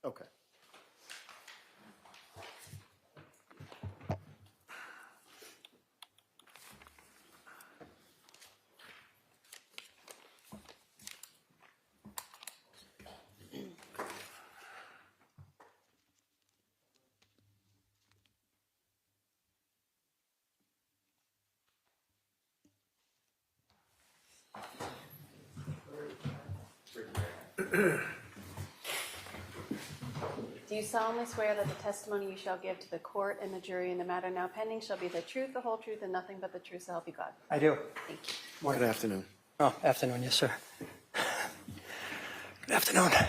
Okay. Do you solemnly swear that the testimony you shall give to the court and the jury in the matter now pending shall be the truth, the whole truth, and nothing but the truth, so help you God? I do. Thank you. Good afternoon. Oh, afternoon, yes, sir. Good afternoon. Could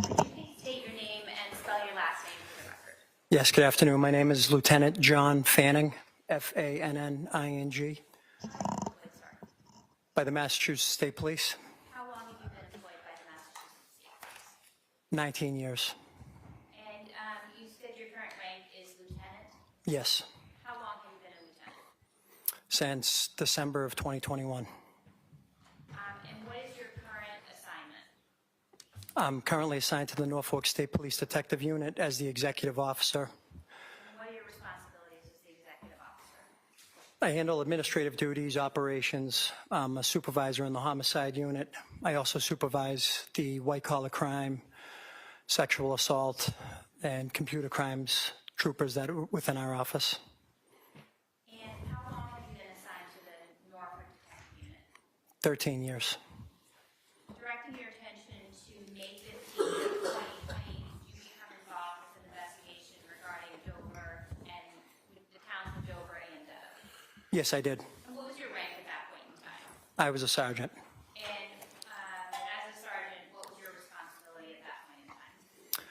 you please state your name and spell your last name for the record? Yes, good afternoon. My name is Lieutenant John Fanning, Fanning, Please start. by the Massachusetts State Police, How long have you been employed by the Massachusetts State Police? 19 years. And you said your current rank is lieutenant. Yes, How long have you been a lieutenant? since December of 2021. And what is your current assignment? I'm currently assigned to the Norfolk State Police Detective Unit as the executive officer. And what are your responsibilities as the executive officer? I handle administrative duties, operations. I'm a supervisor in the homicide unit. I also supervise the white-collar crime, sexual assault, and computer crimes troopers that are within our office. And how long have you been assigned to the Norwood Detective Unit? 13 years. Directing your attention to May 15th, 2020, did you become involved with an investigation regarding Dover and the towns of Dover and Dedham? Yes, I did. And what was your rank at that point in time? I was a sergeant. And as a sergeant, what was your responsibility at that point in time?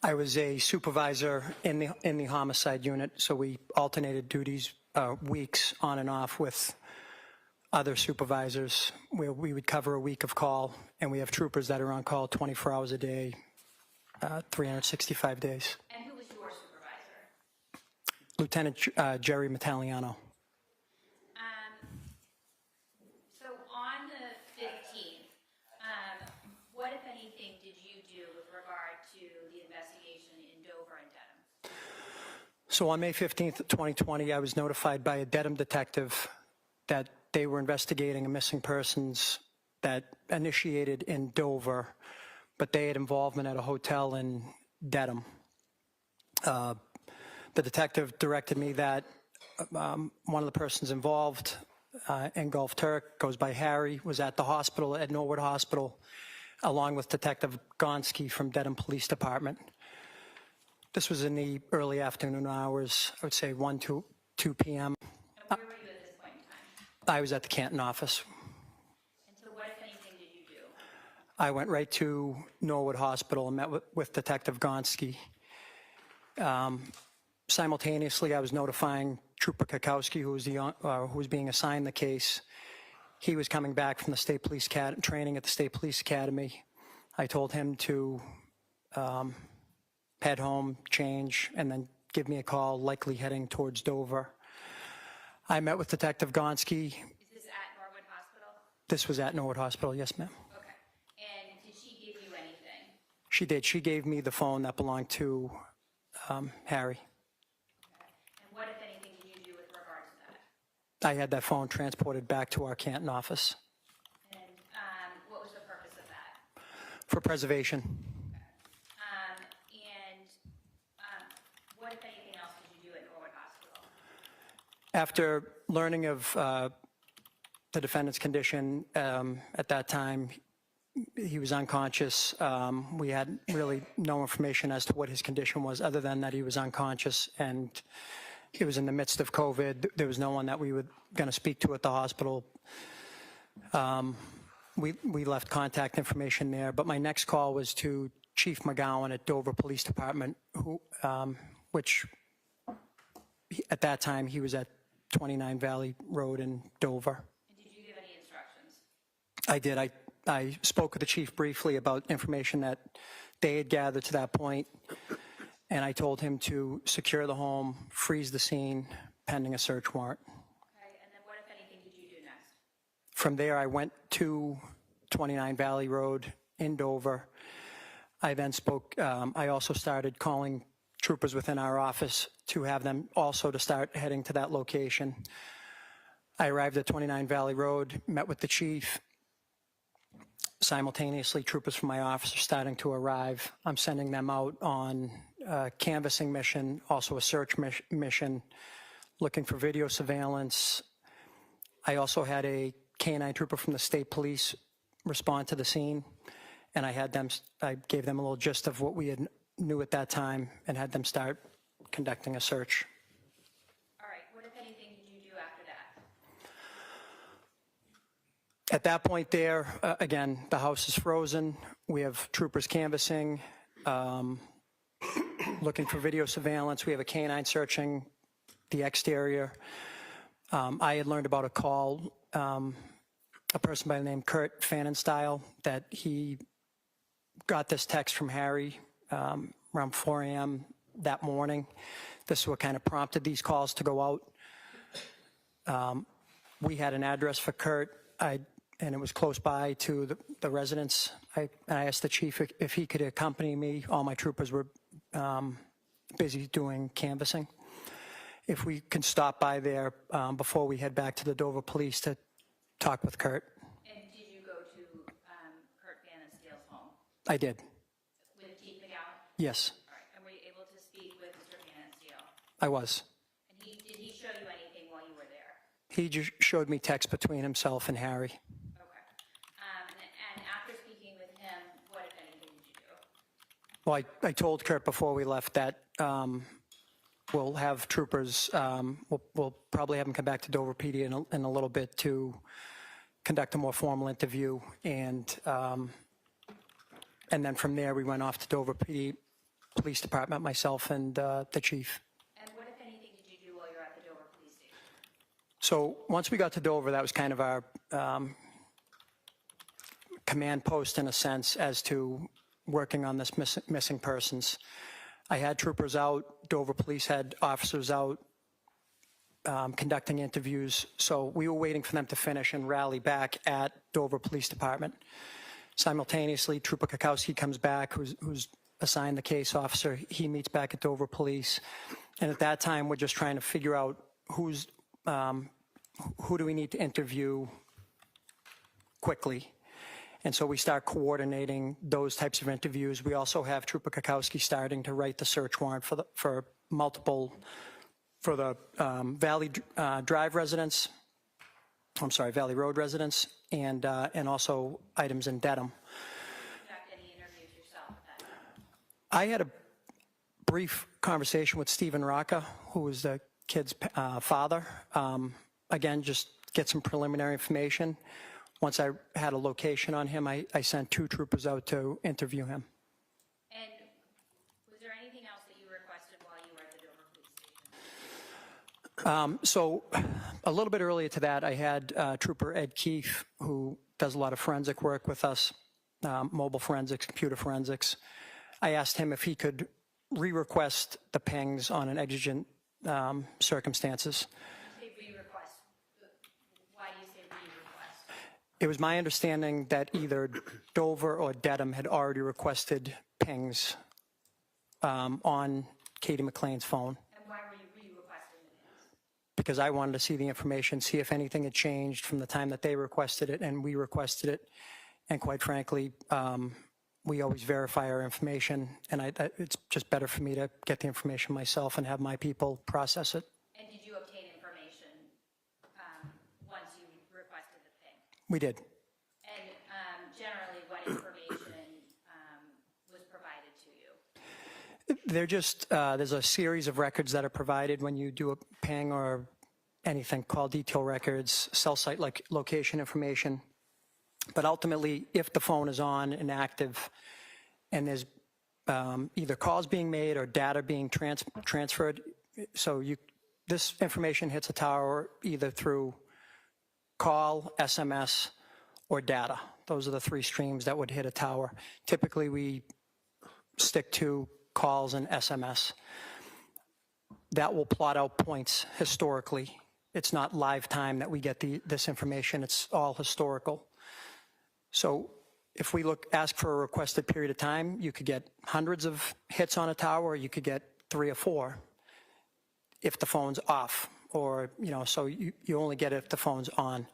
I was a supervisor in the homicide unit, so we alternated duties weeks on and off with other supervisors where we would cover a week of call, and we have troopers that are on call 24 hours a day, 365 days. And who was your supervisor? Lieutenant Jerry Metaliano. So on the 15th, what, if anything, did you do with regard to the investigation in Dover and Dedham? So on May 15th, 2020, I was notified by a Dedham detective that they were investigating a missing persons that initiated in Dover, but they had involvement at a hotel in Dedham. The detective directed me that one of the persons involved, Ingolf Tuerk, goes by Harry, was at the hospital, at Norwood Hospital, along with Detective Gonski from Dedham Police Department. This was in the early afternoon hours, I would say 1 to 2 p.m. And where were you at this point in time? I was at the Canton office. And so what, if anything, did you do? I went right to Norwood Hospital and met with Detective Gonski. Simultaneously, I was notifying Trooper Kakowski, who was being assigned the case. He was coming back from the State Police training at the State Police Academy. I told him to head home, change, and then give me a call, likely heading towards Dover. I met with Detective Gonski. Is this at Norwood Hospital? This was at Norwood Hospital, yes, ma'am. Okay. And did she give you anything? She did. She gave me the phone that belonged to Harry. And what, if anything, did you do with regard to that? I had that phone transported back to our Canton office And what was the purpose of that? for preservation. What, if anything else, did you do at Norwood Hospital? After learning of the defendant's condition at that time, he was unconscious. We had really no information as to what his condition was, other than that he was unconscious and he was in the midst of COVID. There was no one that we were going to speak to at the hospital. We left contact information there, but my next call was to Chief McGowan at Dover Police Department, which at that time he was at 29 Valley Road in Dover. And did you give any instructions? I did. I spoke with the chief briefly about information that they had gathered to that point, and I told him to secure the home, freeze the scene, pending a search warrant. Okay, and then what, if anything, did you do next? From there, I went to 29 Valley Road in Dover. I then I also started calling troopers within our office to have them also to start heading to that location. I arrived at 29 Valley Road, met with the chief. Simultaneously, troopers from my office are starting to arrive. I'm sending them out on a canvassing mission, also a search mission, looking for video surveillance. I also had a K-9 trooper from the state police respond to the scene, and I gave them a little gist of what we knew at that time and had them start conducting a search. All right, what, if anything, did you do after that? At that point there, again, the house is frozen. We have troopers canvassing, looking for video surveillance. We have a K-9 searching the exterior. I had learned about a call, a person by the name Kurt Fannenstyle, that he got this text from Harry around 4 a.m. that morning. This is what kind of prompted these calls to go out. We had an address for Kurt, and it was close by to the residence. I asked the chief if he could accompany me. All my troopers were busy doing canvassing. If we can stop by there before we head back to the Dover police to talk with Kurt. And did you go to Kurt Fannenstale's home? I did. With Chief McLean? Yes, All right, and were you able to speak with Mr. Fannenstale? I was. And did he show you anything while you were there? He just showed me text between himself and Harry. Okay. And after speaking with him, what, if anything, did you do? Well, I told Kurt before we left that we'll have troopers, we'll probably have them come back to Dover PD in a little bit to conduct a more formal interview. And then from there, we went off to Dover PD Police Department, myself and the chief. And what, if anything, did you do while you were at the Dover Police Station? So once we got to Dover, that was kind of our command post in a sense as to working on this missing persons. I had troopers out, Dover Police had officers out conducting interviews. So we were waiting for them to finish and rally back at Dover Police Department. Simultaneously, Trooper Kakowski comes back, who's assigned the case officer. He meets back at Dover Police. And at that time, we're just trying to figure out who do we need to interview quickly. And so we start coordinating those types of interviews. We also have Trooper Kakowski starting to write the search warrant for the Valley Drive residents. I'm sorry, Valley Road residents, and also items in Dedham. Conduct any interviews yourself at that time? I had a brief conversation with Stephen Rocca, who was the kid's father. Again, just get some preliminary information. Once I had a location on him, I sent 2 troopers out to interview him. And was there anything else that you requested while you were at the Dover Police Station? So a little bit earlier to that, I had Trooper Ed Keefe, who does a lot of forensic work with us, mobile forensics, computer forensics. I asked him if he could re-request the pings on an exigent circumstances. It was my understanding that either Dover or Dedham had already requested pings on Katie McLean's phone. And why were you re-requesting the pings? Because I wanted to see the information, see if anything had changed from the time that they requested it and we requested it. And quite frankly, we always verify our information, and it's just better for me to get the information myself and have my people process it. And did you obtain information once you requested the ping? We did. And generally, what information was provided to you? They're just, there's a series of records that are provided when you do a ping or anything called detail records, cell site location information. But ultimately, if the phone is on and active and there's either calls being made or data being transferred, so this information hits a tower either through call, SMS, or data. Those are the 3 streams that would hit a tower. Typically, we stick to calls and SMS. That will plot out points historically. It's not live time that we get this information. It's all historical. So if we ask for a requested period of time, you could get hundreds of hits on a tower, or you could get 3 or 4 if the phone's off, or, so you only get it if the phone's on.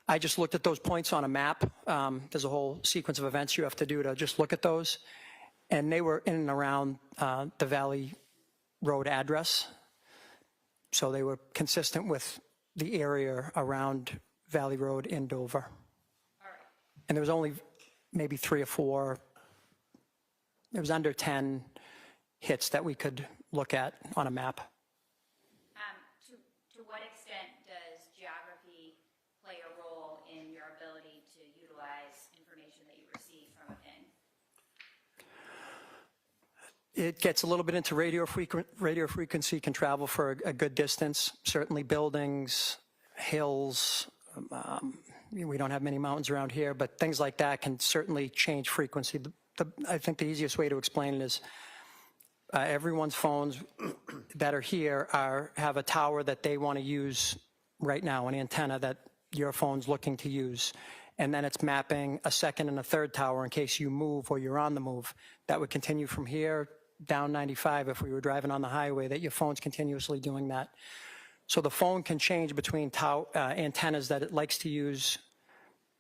I just looked at those points on a map. There's a whole sequence of events you have to do to just look at those. And they were in and around the Valley Road address. So they were consistent with the area around Valley Road in Dover. All right. And there was only maybe 3 or 4, it was under 10 hits that we could look at on a map. To what extent does geography play a role in your ability to utilize information that you receive from a ping? It gets a little bit into radio frequency, can travel for a good distance. Certainly buildings, hills, we don't have many mountains around here, but things like that can certainly change frequency. I think the easiest way to explain it is everyone's phones that are here have a tower that they want to use right now, an antenna that your phone's looking to use. And then it's mapping a second and a third tower in case you move or you're on the move. That would continue from here down 95 if we were driving on the highway, that your phone's continuously doing that. So the phone can change between antennas that it likes to use,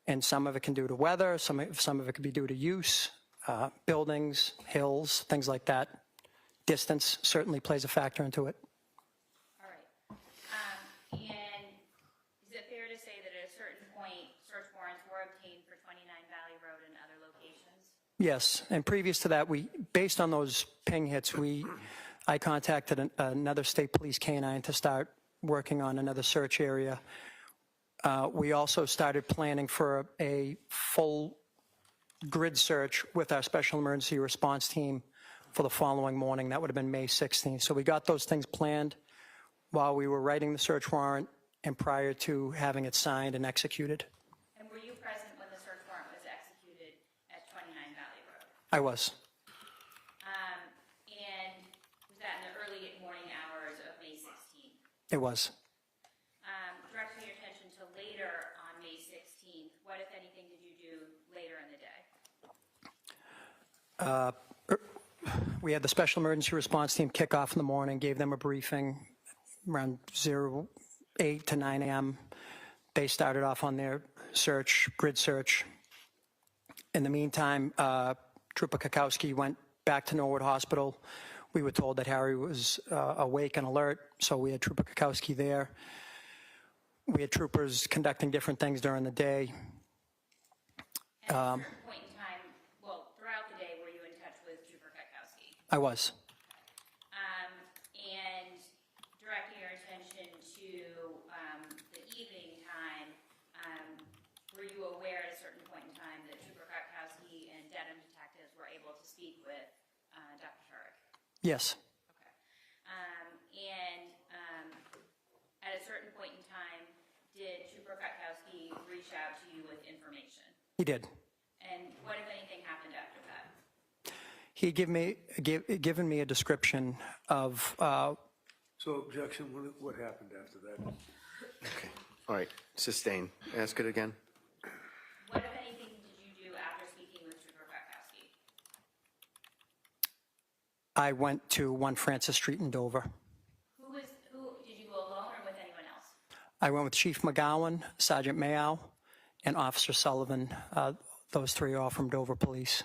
and some of it can do to weather, some of it could be due to use, buildings, hills, things like that. Distance certainly plays a factor into it. All right. And is it fair to say that at a certain point, search warrants were obtained for 29 Valley Road and other locations? Yes, and previous to that, based on those ping hits, I contacted another state police canine to start working on another search area. We also started planning for a full grid search with our special emergency response team for the following morning. That would have been May 16th. So we got those things planned while we were writing the search warrant and prior to having it signed and executed. And were you present when the search warrant was executed at 29 Valley Road? I was. And was that in the early morning hours of May 16th? It was. Directing your attention to later on May 16th, what, if anything, did you do later in the day? We had the special emergency response team kick off in the morning, gave them a briefing around 8 to 9 a.m. They started off on their search, grid search. In the meantime, Trooper Kakowski went back to Norwood Hospital. We were told that Harry was awake and alert, so we had Trooper Kakowski there. We had troopers conducting different things during the day. At a certain point in time, well, throughout the day, were you in touch with Trooper Kakowski? I was. And directing your attention to the evening time, were you aware at a certain point in time that Trooper Kakowski and Dedham detectives were able to speak with Dr. Tuerk? Yes. Okay. And at a certain point in time, did Trooper Kakowski reach out to you with information? He did. And what, if anything, happened after that? He given me a description of. So objection, what happened after that? Okay. All right. Sustain. Ask it again. What, if anything, did you do after speaking with Trooper Kakowski? I went to 1 Francis Street in Dover. Did you go alone or with anyone else? I went with Chief McGowan, Sergeant Mayow, and Officer Sullivan. Those 3 are all from Dover Police.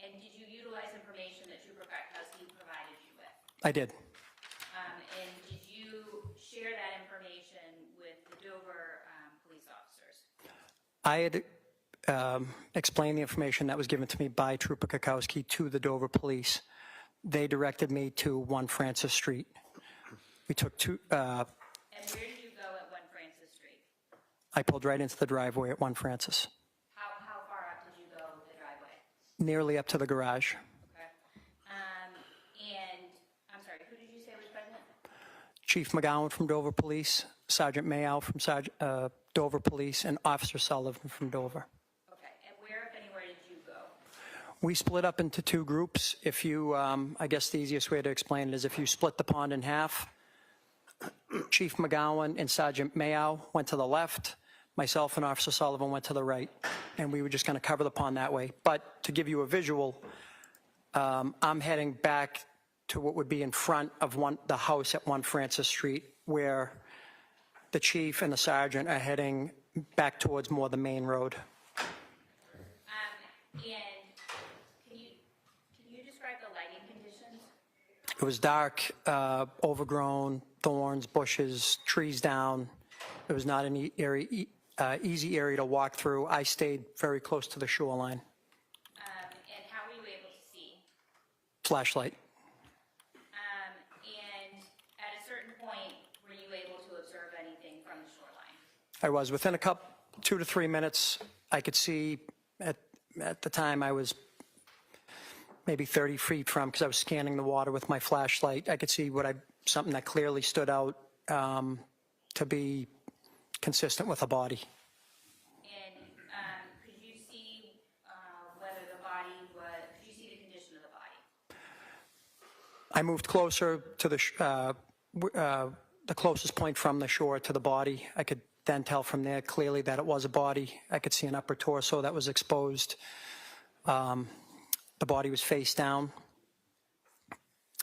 And did you utilize information that Trooper Kakowski provided you with? I did. And did you share that information with the Dover police officers? I had explained the information that was given to me by Trooper Kakowski to the Dover Police. They directed me to 1 Francis Street. We took 2. And where did you go at 1 Francis Street? I pulled right into the driveway at 1 Francis. How far up did you go the driveway? Nearly up to the garage. Okay. And I'm sorry, who did you say was present? Chief McGowan from Dover Police, Sergeant Mayow from Dover Police, and Officer Sullivan from Dover. Okay. And where, if anywhere, did you go? We split up into 2 groups. If you, I guess the easiest way to explain it is if you split the pond in half, Chief McGowan and Sergeant Mayow went to the left, Myself and Officer Sullivan went to the right, and we were just going to cover the pond that way. But to give you a visual, I'm heading back to what would be in front of the house at 1 Francis Street, where the chief and the sergeant are heading back towards more the main road. And can you describe the lighting conditions? It was dark, overgrown, thorns, bushes, trees down. It was not an easy area to walk through. I stayed very close to the shoreline. And how were you able to see? Flashlight. And at a certain point, were you able to observe anything from the shoreline? I was. Within 2 to 3 minutes, I could see, at the time I was maybe 30 feet from, because I was scanning the water with my flashlight, I could see something that clearly stood out to be consistent with a body. And could you see could you see the condition of the body? I moved closer to the closest point from the shore to the body. I could then tell from there clearly that it was a body. I could see an upper torso that was exposed. The body was face down.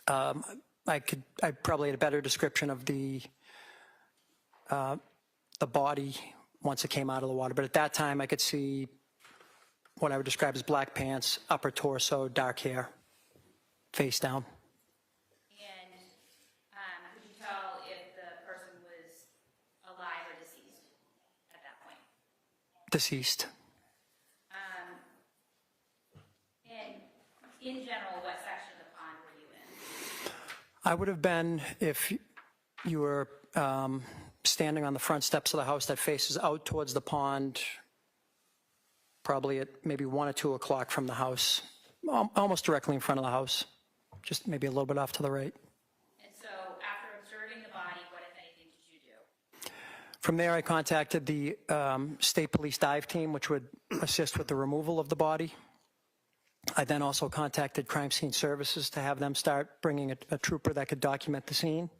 I probably had a better description of the body once it came out of the water. But at that time, I could see what I would describe as black pants, upper torso, dark hair, face down. And could you tell if the person was alive or deceased at that point? Deceased. And in general, what section of the pond were you in? I would have been, if you were standing on the front steps of the house that faces out towards the pond, probably at maybe 1 or 2 o'clock from the house, almost directly in front of the house, just maybe a little bit off to the right. And so after observing the body, what, if anything, did you do? From there, I contacted the state police dive team, which would assist with the removal of the body. I then also contacted crime scene services to have them start bringing a trooper that could document the scene.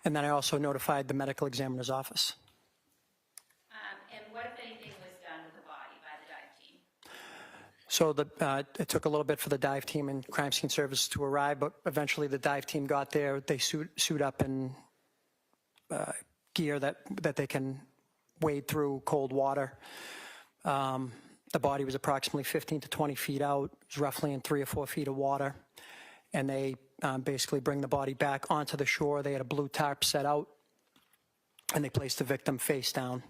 And then I also notified the medical examiner's office. And what, if anything, was done with the body by the dive team? So it took a little bit for the dive team and crime scene services to arrive, but eventually the dive team got there. They suit up in gear that they can wade through cold water. The body was approximately 15 to 20 feet out. It was roughly in 3 or 4 feet of water. And they basically bring the body back onto the shore. They had a blue tarp set out, and they placed the victim face down.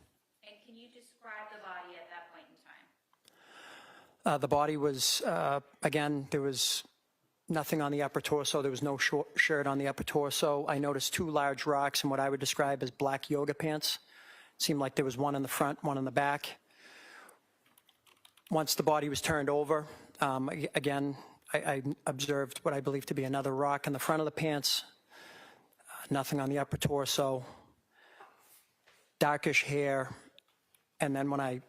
And can you describe the body at that point in time? The body was, again, there was nothing on the upper torso. There was no shirt on the upper torso. I noticed 2 large rocks in what I would describe as black yoga pants. It seemed like there was one in the front, one in the back. Once the body was turned over, again, I observed what I believe to be another rock in the front of the pants, nothing on the upper torso, darkish hair, and then when I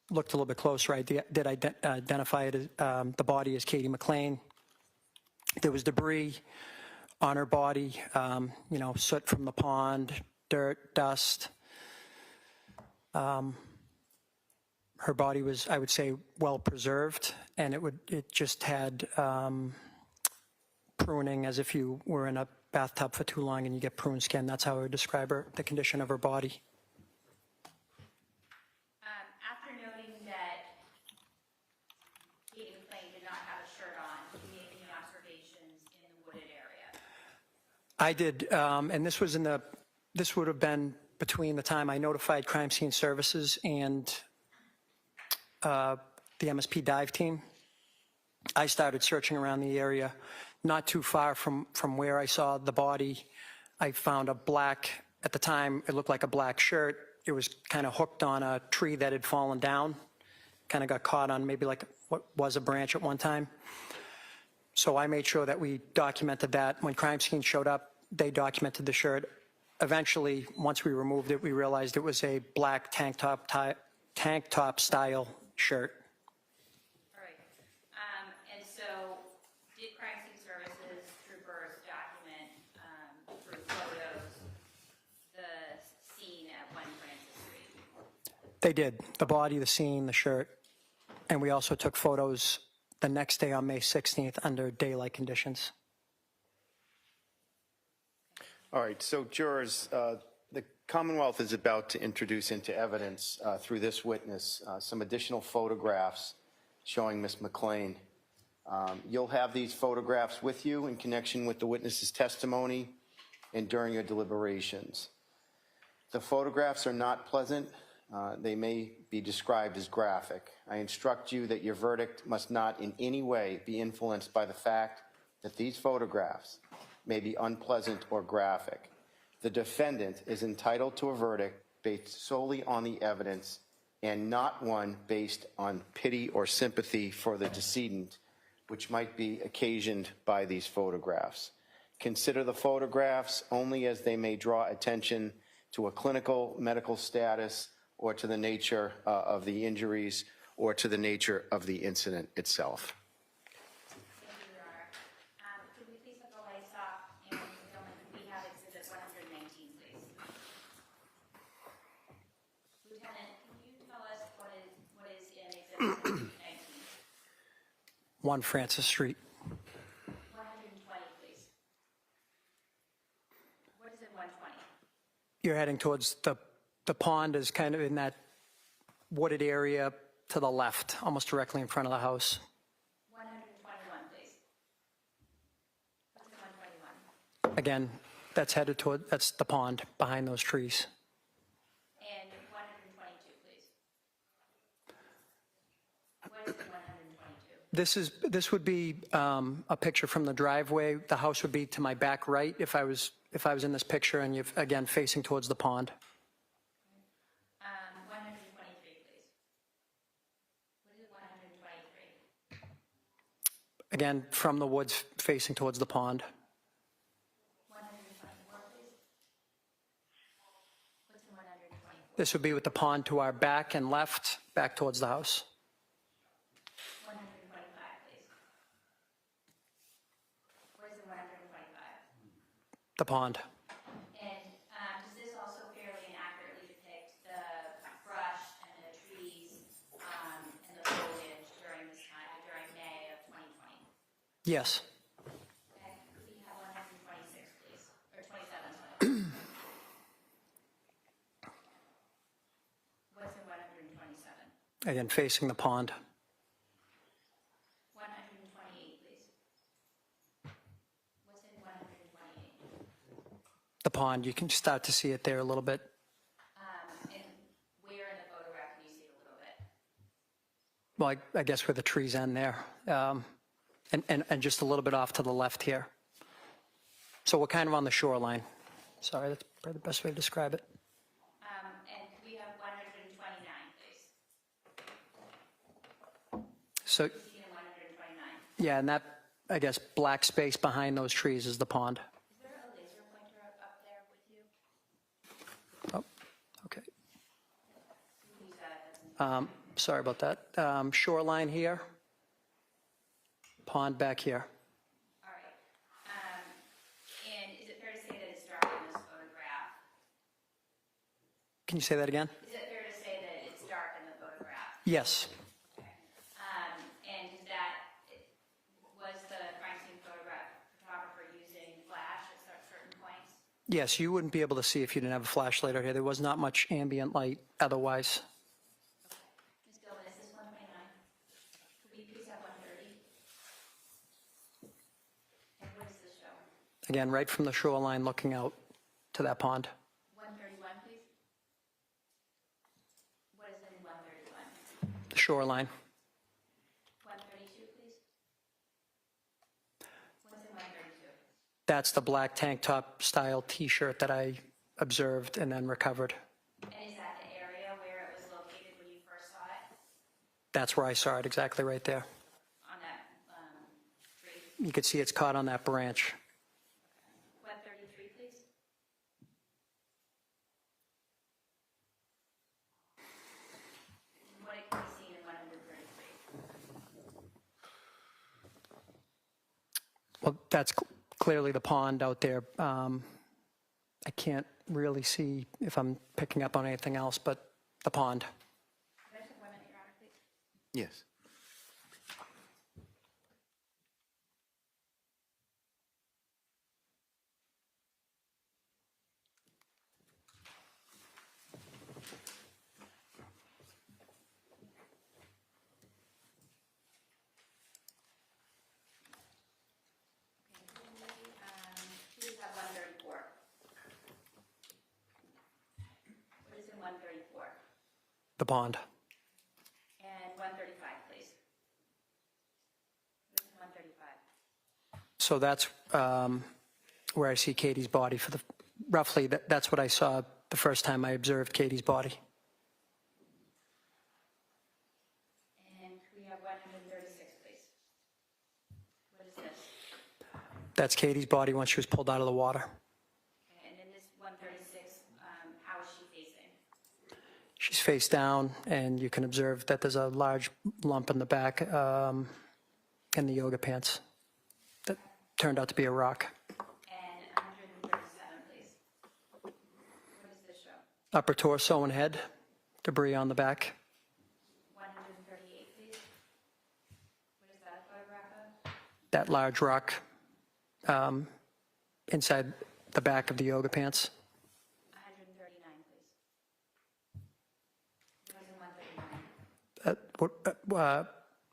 looked a little bit closer, I did identify it as, the body as Katie McLean. There was debris on her body, soot from the pond, dirt, dust. Her body was, I would say, well preserved, and it just had pruning, as if you were in a bathtub for too long and you get prune skin. That's how I would describe the condition of her body. After noting that Katie McLean did not have a shirt on, did you make any observations in the wooded area? I did, and this would have been between the time I notified crime scene services and the MSP dive team. I started searching around the area. Not too far from where I saw the body, I found a black, at the time, it looked like a black shirt. It was kind of hooked on a tree that had fallen down, kind of got caught on maybe like what was a branch at one time. So I made sure that we documented that. When crime scene showed up, they documented the shirt. Eventually, once we removed it, we realized it was a black tank top style shirt. All right. And so did crime scene services troopers document through photos the scene at 1 Francis Street? They did. The body, the scene, the shirt. And we also took photos the next day on May 16th under daylight conditions. All right, so jurors, the Commonwealth is about to introduce into evidence through this witness some additional photographs showing Ms. McLean. You'll have these photographs with you in connection with the witness's testimony and during your deliberations. The photographs are not pleasant. They may be described as graphic. I instruct you that your verdict must not in any way be influenced by the fact that these photographs may be unpleasant or graphic. The defendant is entitled to a verdict based solely on the evidence and not one based on pity or sympathy for the decedent, which might be occasioned by these photographs. Consider the photographs only as they may draw attention to a clinical medical status or to the nature of the injuries or to the nature of the incident itself. Thank you, Your Honor. Could we please have the lights off and we have exhibit 119, please? Lieutenant, can you tell us what is in exhibit 119? 1 Francis Street. 120, please. What is it 120? You're heading towards the pond is kind of in that wooded area to the left, almost directly in front of the house. 121, please. What's in 121? Again, that's headed toward, that's the pond behind those trees. And 122, please. What is in 122? This would be a picture from the driveway. The house would be to my back right if I was in this picture, and you're again facing towards the pond. 123, please. What is it 123? Again, from the woods facing towards the pond. 124, please. What's in 124? This would be with the pond to our back and left, back towards the house. 125, please. What is in 125? The pond. And does this also fairly and accurately depict the brush and the trees and the foliage during this time, during May of 2020? Yes. Okay, could we have 126, please? Or 27, sorry. What's in 127? Again, facing the pond. 128, please. What's in 128? The pond, you can start to see it there a little bit. And where in the photograph can you see it a little bit? Well, I guess where the trees end there. And just a little bit off to the left here. So we're kind of on the shoreline. Sorry, that's probably the best way to describe it. And could we have 129, please? So, See in 129. yeah, and that, I guess, black space behind those trees is the pond. Is there a laser pointer up there with you? Oh, okay. Use that as Sorry about that. Shoreline here. Pond back here. all right. And is it fair to say that it's dark in this photograph? Can you say that again? Is it fair to say that it's dark in the photograph? Yes. Okay. And was the crime scene photographer using flash at certain points? Yes, you wouldn't be able to see if you didn't have a flashlight out here. There was not much ambient light otherwise. Ms. Gilman, is this 129? Could we please have 130? And what does this show? Again, right from the shoreline looking out to that pond. 131, please? What is in 131? The shoreline. 132, please? What's in 132? That's the black tank top style t-shirt that I observed and then recovered. And is that the area where it was located when you first saw it? That's where I saw it, exactly right there. On that tree? You could see it's caught on that branch. 133, please? What can we see in 133? Well, that's clearly the pond out there. I can't really see if I'm picking up on anything else but the pond. Yes. Please have 134. What is in 134? The pond. And 135, please. What is in 135? So that's where I see Katie's body for the, roughly, that's what I saw the first time I observed Katie's body. And we have 136, please. What is this? That's Katie's body once she was pulled out of the water. And in this 136, how is she facing? She's face down, and you can observe that there's a large lump in the back in the yoga pants that turned out to be a rock. And 137, please. What does this show? Upper torso and head, debris on the back. 138, please. What is that a photograph of? That large rock inside the back of the yoga pants. 139, please. What is in 139?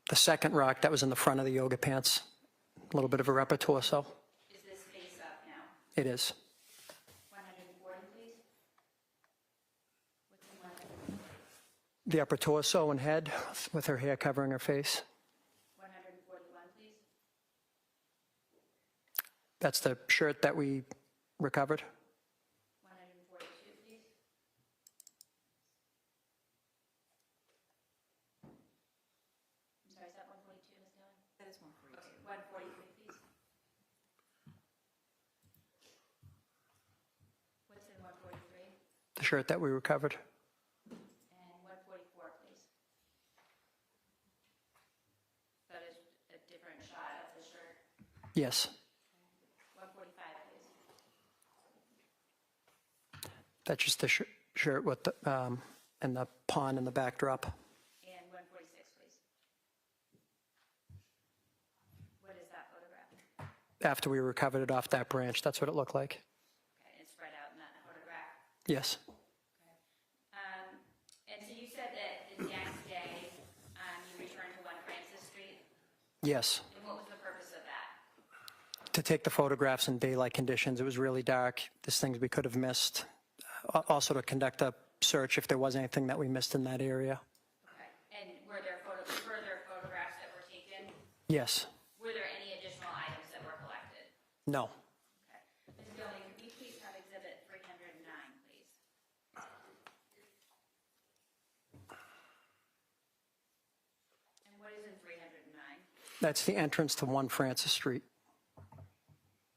The second rock that was in the front of the yoga pants, a little bit of a upper torso. Is this face up now? It is. 140, please. What's in 140? The upper torso and head with her hair covering her face. 141, please. That's the shirt that we recovered. 142, please. I'm sorry, is that 142, Ms. Dillon? That is 142. Okay, 143, please. What's in 143? The shirt that we recovered. And 144, please. That is a different shot of the shirt. Yes. 145, please. That's just the shirt with the, and the pond in the backdrop. And 146, please. What is that photograph? After we recovered it off that branch, that's what it looked like. Okay, it's spread out in that photograph. Yes. And so you said that the next day you returned to 1 Francis Street. Yes. And what was the purpose of that? To take the photographs in daylight conditions. It was really dark. There's things we could have missed. Also to conduct a search if there was anything that we missed in that area. Okay. And were there further photographs that were taken? Yes. Were there any additional items that were collected? No. Okay. Ms. Dillon, could we please have exhibit 309, please? And what is in 309? That's the entrance to 1 Francis Street.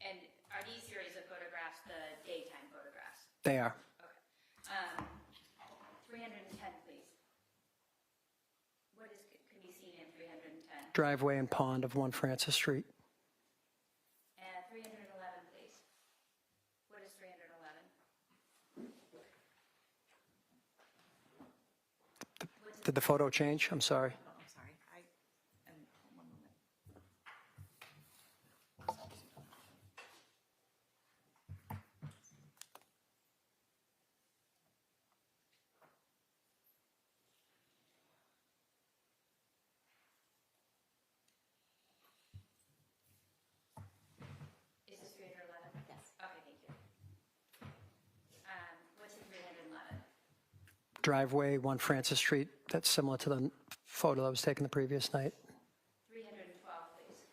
And are these series of photographs the daytime photographs? They are. Okay. 310, please. What can be seen in 310? Driveway and pond of 1 Francis Street. And 311, please. What is 311? Did the photo change? I'm sorry. I'm sorry. One moment. Is this 311? Yes. Okay, thank you. What's in 311? Driveway, 1 Francis Street. That's similar to the photo that was taken the previous night. 312, please.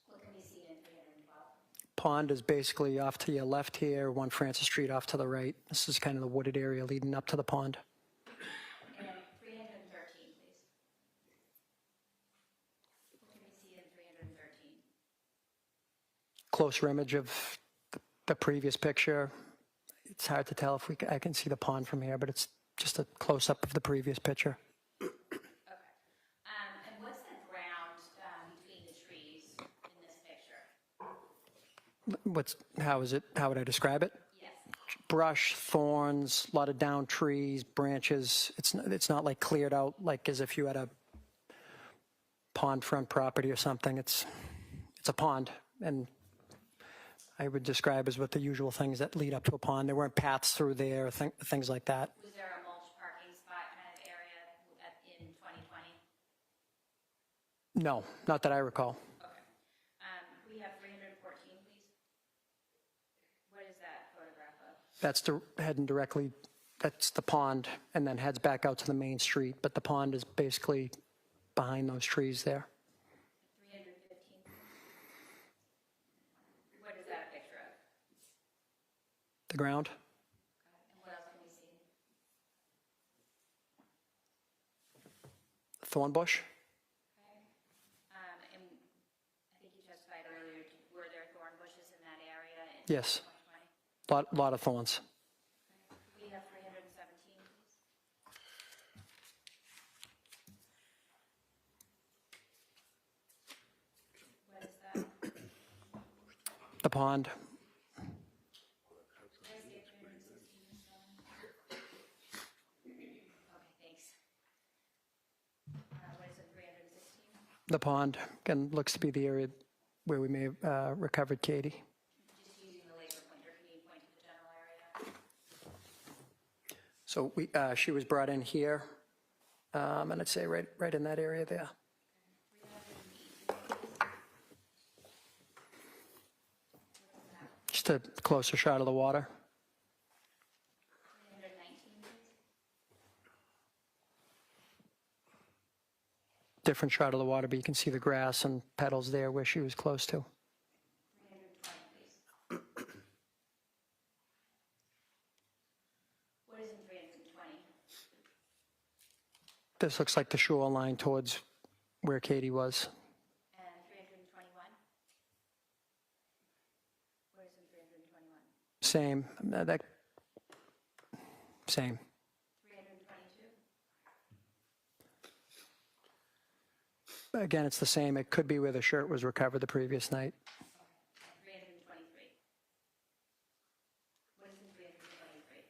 What can be seen in 312? Pond is basically off to your left here, 1 Francis Street off to the right. This is kind of the wooded area leading up to the pond. And 313, please. What can we see in 313? Closer image of the previous picture. It's hard to tell if I can see the pond from here, but it's just a close-up of the previous picture. Okay. And what's the ground between the trees in this picture? how would I describe it? Yes. Brush, thorns, a lot of down trees, branches. It's not like cleared out like as if you had a pond front property or something. It's a pond, and I would describe as what the usual things that lead up to a pond. There weren't paths through there, or things like that. Was there a mulch parking spot kind of area in 2020? No, not that I recall. Okay. We have 314, please. What is that photograph of? That's heading directly, that's the pond, and then heads back out to the main street, but the pond is basically behind those trees there. 315. What is that a picture of? The ground? And what else can we see? Thorn bush? Okay. And I think you testified earlier, were there thorn bushes in that area in Yes. 2020? Lot of thorns. We have 317, please. What is that? The pond. Did I say 316 is done? Okay, thanks. What is it, 316? The pond, again, looks to be the area where we may have recovered Katie. Just using the laser pointer, can you point to the general area? So she was brought in here, and I'd say right in that area there. Just a closer shot of the water. 319, please. Different shot of the water, but you can see the grass and petals there where she was close to. 320, please. What is in 320? This looks like the shoreline towards where Katie was. And 321? What is in 321? Same. Same. 322? Again, it's the same. It could be where the shirt was recovered the previous night. 323? What is in 323?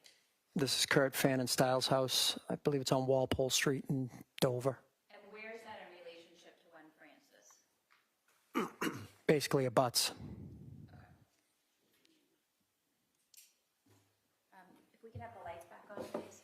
This is Kurt Fannin Styles' house. I believe it's on Walpole Street in Dover. And where is that in relationship to 1 Francis? Basically a butts. If we could have the lights back on, please.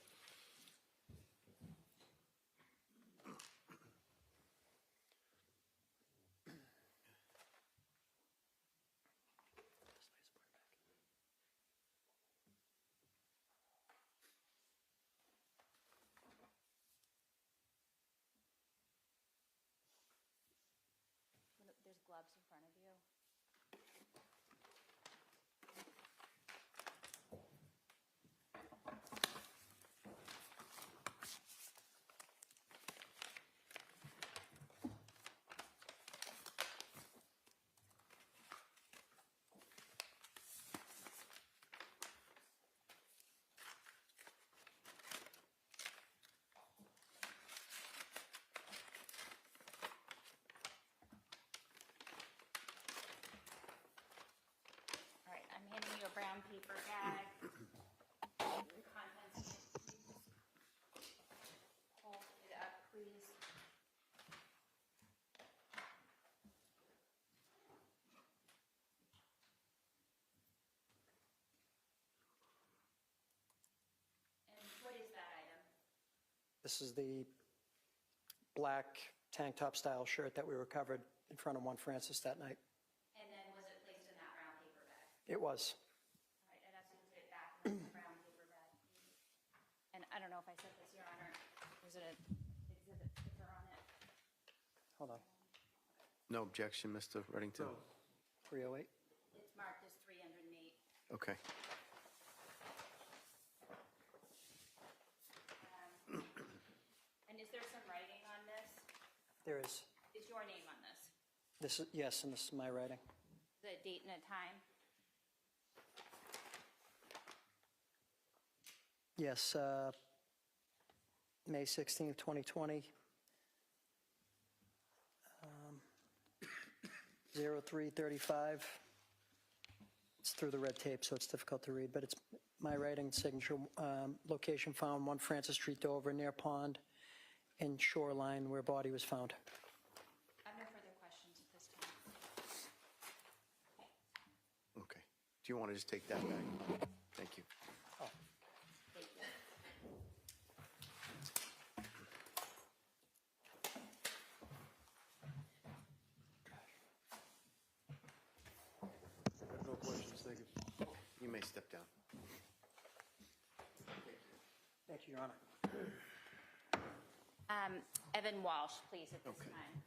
There's gloves in front of you. All right, I'm handing you a brown paper bag. The contents, hold it up, please. And what is that item? This is the black tank top style shirt that we recovered in front of 1 Francis that night. And then was it placed in that brown paper bag? It was. All right, and that's put it back in the brown paper bag. And I don't know if I said this, Your Honor, there's an exhibit sticker on it. Hold on. No objection, Mr. Reddington? 308. It's marked as 308. Okay. And is there some writing on this? There is. Is your name on this? This is, yes, and this is my writing. The date and the time? Yes, May 16th, 2020. 03:35. It's through the red tape, so it's difficult to read, but it's my writing signature. Location found 1 Francis Street, Dover, near pond and shoreline where body was found. I have no further questions at this time. Okay. Do you want to just take that back? Thank you. Thank you. No questions, thank you. You may step down. Thank you, Your Honor. Evan Walsh, please, at this Okay. time.